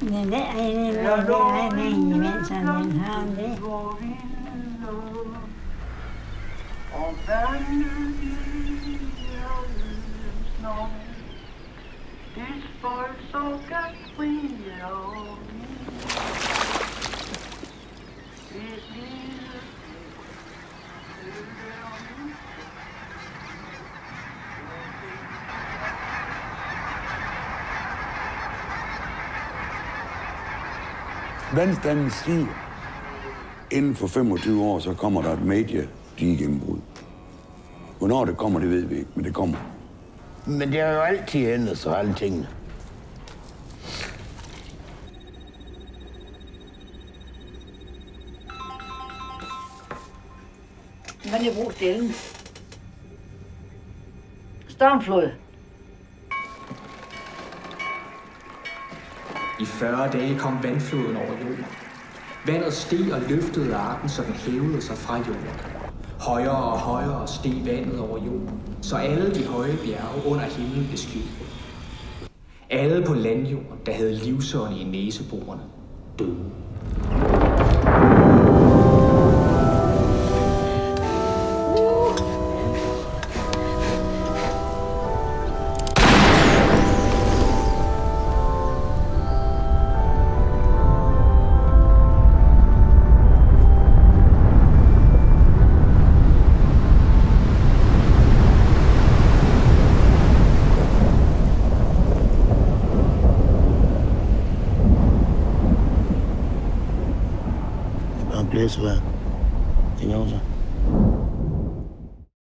Men det er meningen, mens han vil have det. Vandstanden stiger. Inden for 25 år, så kommer der et mediegennembrud. Hvornår det kommer, det ved vi ikke, men det kommer. Men det har jo altid ændret sig, alle tingene. Hvad er brug stille? Stormflod. I 40 dage kom vandfloden over jorden. Vandet steg og løftede arken, så den hævede sig fra jorden. Højere og højere steg vandet over jorden, så alle de høje bjerge under himlen blev skyllet. Alle på landjorden, der havde livsånd i næseborene, døde. Blæsevejr. Det er også.